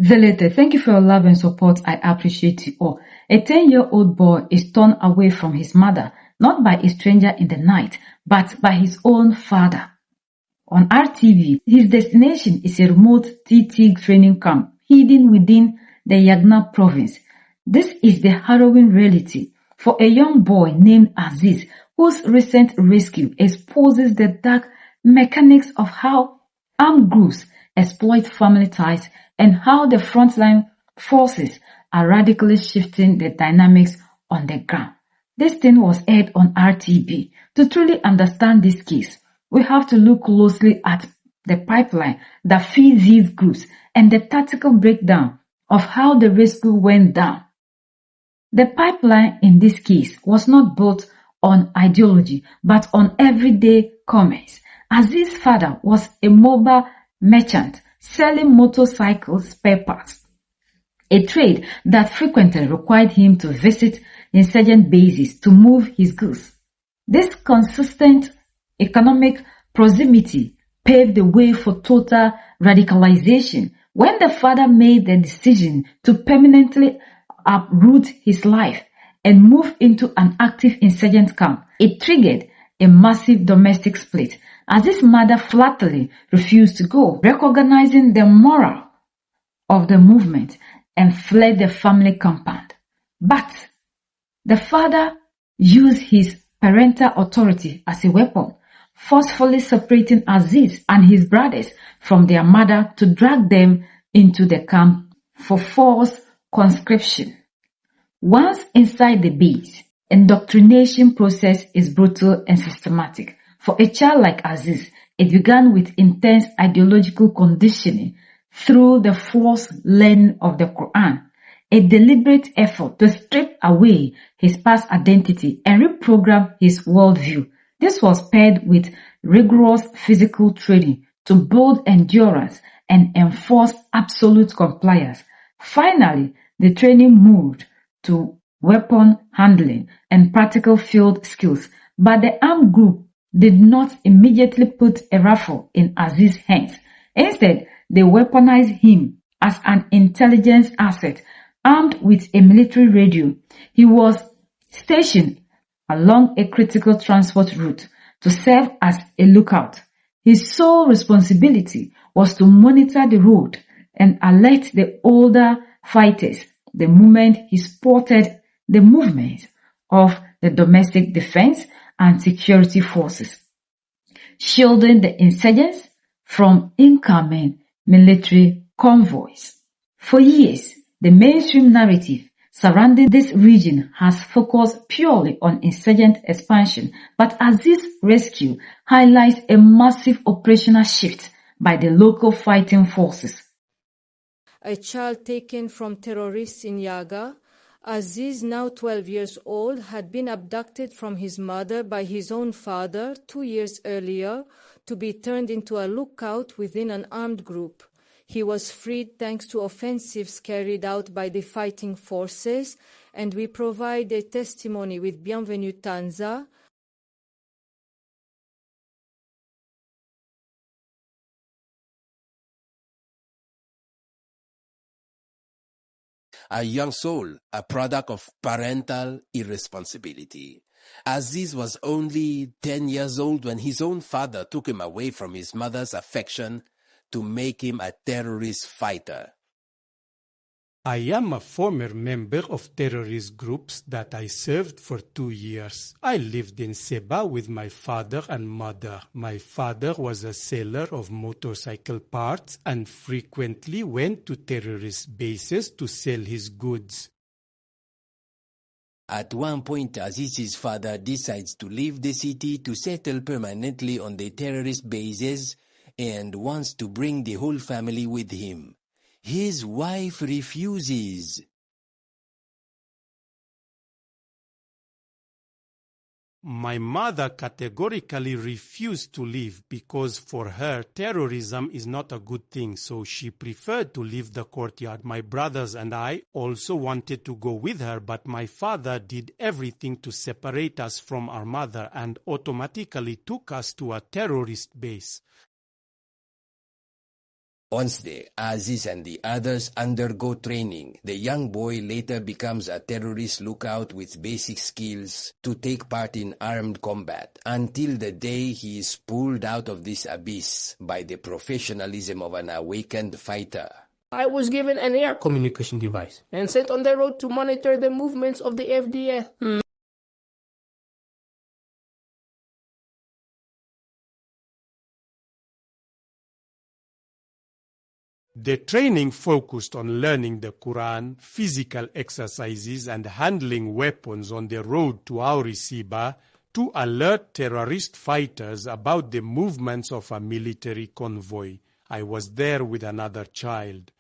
Zelete, thank you for your love and support. I appreciate you all. A 10-year-old boy is torn away from his mother, not by a stranger in the night, but by his own father. On RTV, his destination is a remote TT training camp hidden within the Yagna province. This is the harrowing reality for a young boy named Aziz, whose recent rescue exposes the dark mechanics of how armed groups exploit family ties and how the frontline forces are radically shifting the dynamics on the ground. This thing was aired on RTV. To truly understand this case, we have to look closely at the pipeline that feeds these groups and the tactical breakdown of how the rescue went down. The pipeline in this case was not built on ideology, but on everyday commerce. Aziz's father was a mobile merchant selling motorcycle spare parts, a trade that frequently required him to visit insurgent bases to move his goods. This consistent economic proximity paved the way for total radicalization. When the father made the decision to permanently uproot his life and move into an active insurgent camp, it triggered a massive domestic split, as his mother flatly refused to go, recognizing the moral of the movement, and fled the family compound. But the father used his parental authority as a weapon, forcefully separating Aziz and his brothers from their mother to drag them into the camp for forced conscription. Once inside the base, indoctrination process is brutal and systematic. For a child like Aziz, it began with intense ideological conditioning through the forced learning of the Quran, a deliberate effort to strip away his past identity and reprogram his worldview. This was paired with rigorous physical training to build endurance and enforce absolute compliance. Finally, the training moved to weapon handling and practical field skills, but the armed group did not immediately put a rifle in Aziz's hands. Instead, they weaponized him as an intelligence asset, armed with a military radio. He was stationed along a critical transport route to serve as a lookout. His sole responsibility was to monitor the road and alert the older fighters the moment he spotted the movements of the domestic defense and security forces, shielding the insurgents from incoming military convoys. For years, the mainstream narrative surrounding this region has focused purely on insurgent expansion, but Aziz's rescue highlights a massive operational shift by the local fighting forces. A child taken from terrorists in Yaga, Aziz, now 12 years old, had been abducted from his mother by his own father 2 years earlier to be turned into a lookout within an armed group. He was freed thanks to offensives carried out by the fighting forces, and we provide a testimony with Bienvenue Tanza. A young soul, a product of parental irresponsibility. Aziz was only 10 years old when his own father took him away from his mother's affection to make him a terrorist fighter. I am a former member of terrorist groups that I served for 2 years. I lived in Seba with my father and mother. My father was a seller of motorcycle parts and frequently went to terrorist bases to sell his goods. At one point, Aziz's father decides to leave the city to settle permanently on the terrorist bases and wants to bring the whole family with him. His wife refuses. My mother categorically refused to leave because for her terrorism is not a good thing, so she preferred to leave the courtyard. My brothers and I also wanted to go with her, but my father did everything to separate us from our mother and automatically took us to a terrorist base. Once there, Aziz and the others undergo training. The young boy later becomes a terrorist lookout with basic skills to take part in armed combat until the day he is pulled out of this abyss by the professionalism of an awakened fighter. I was given an air communication device and sent on the road to monitor the movements of the FDS. The training focused on learning the Quran, physical exercises, and handling weapons on the road to Aurisiba to alert terrorist fighters about the movements of a military convoy. I was there with another child.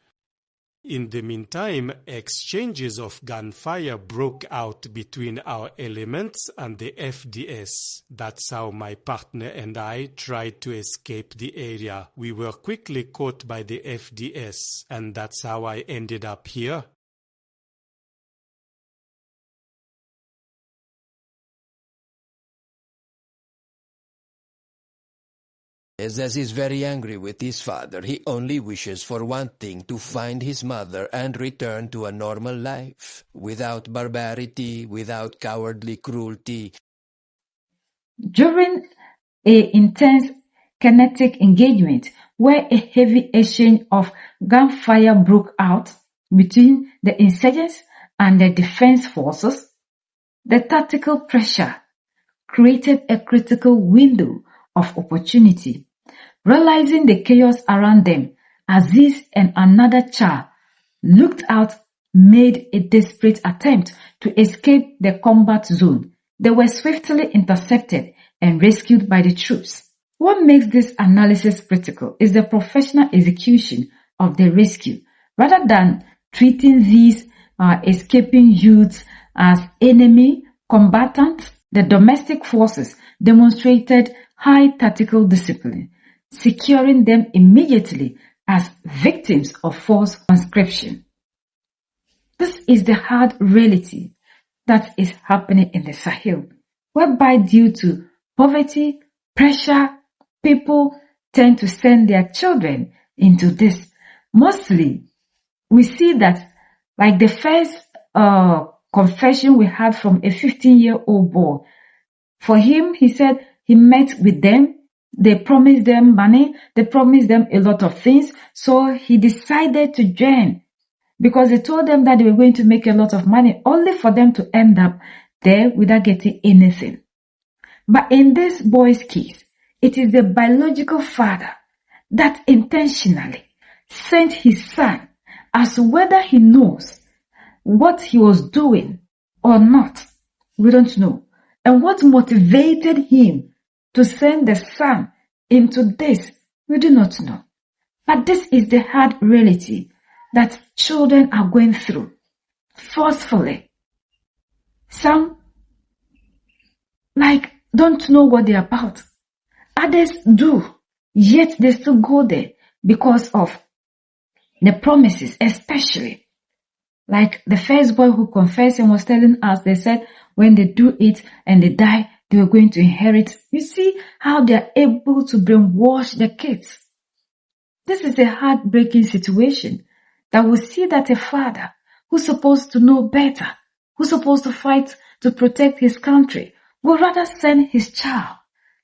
In the meantime, exchanges of gunfire broke out between our elements and the FDS. That's how my partner and I tried to escape the area. We were quickly caught by the FDS, and that's how I ended up here. Aziz is very angry with his father. He only wishes for one thing: to find his mother and return to a normal life, without barbarity, without cowardly cruelty. During an intense kinetic engagement where a heavy exchange of gunfire broke out between the insurgents and the defense forces, the tactical pressure created a critical window of opportunity. Realizing the chaos around them, Aziz and another child looked out, made a desperate attempt to escape the combat zone. They were swiftly intercepted and rescued by the troops. What makes this analysis critical is the professional execution of the rescue. Rather than treating these escaping youths as enemy combatants, the domestic forces demonstrated high tactical discipline, securing them immediately as victims of forced conscription. This is the hard reality that is happening in the Sahel, whereby due to poverty, pressure, people tend to send their children into this. Mostly, we see that, like the first confession we had from a 15-year-old boy. For him, he said he met with them. They promised them money. They promised them a lot of things. So he decided to join because they told them that they were going to make a lot of money, only for them to end up there without getting anything. But in this boy's case, it is the biological father that intentionally sent his son, as whether he knows what he was doing or not. We don't know. And what motivated him to send the son into this, we do not know. But this is the hard reality that children are going through forcefully. Some don't know what they're about. Others do, yet they still go there because of the promises, especially. Like the first boy who confessed and was telling us, they said when they do it and they die, they were going to inherit. You see how they are able to brainwash the kids. This is a heartbreaking situation that we see that a father who's supposed to know better, who's supposed to fight to protect his country, would rather send his child.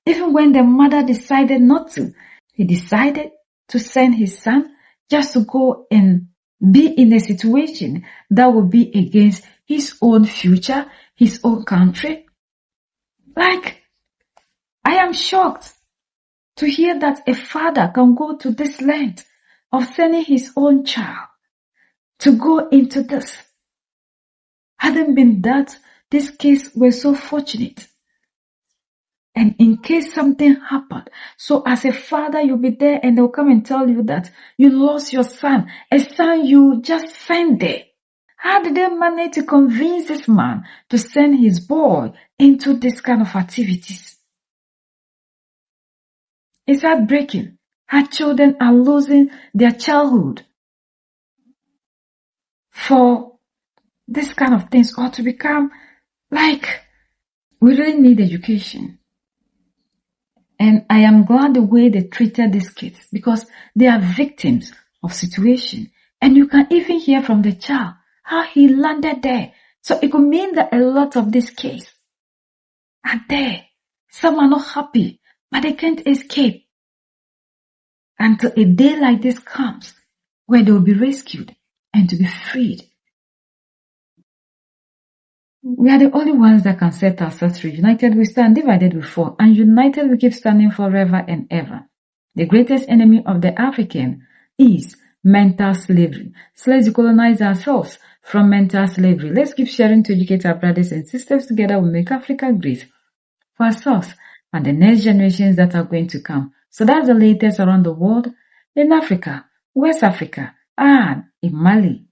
Even when the mother decided not to, he decided to send his son just to go and be in a situation that would be against his own future, his own country. I am shocked to hear that a father can go to this length of sending his own child to go into this. Hadn't been that this case were so fortunate. And in case something happened, so as a father, you'll be there and they'll come and tell you that you lost your son, a son you just sent there. How did they manage to convince this man to send his boy into this kind of activities? It's heartbreaking. Our children are losing their childhood for this kind of things, or to become we really need education. And I am glad the way they treated these kids because they are victims of situation. And you can even hear from the child how he landed there. So it could mean that a lot of these kids are there. Some are not happy, but they can't escape until a day like this comes where they will be rescued and to be freed. We are the only ones that can set ourselves free. United we stand, divided we fall, and united we keep standing forever and ever. The greatest enemy of the African is mental slavery. So let's decolonize ourselves from mental slavery. Let's keep sharing to educate our brothers and sisters. Together we'll make Africa great for ourselves and the next generations that are going to come. So that's the latest around the world in Africa, West Africa, and in Mali.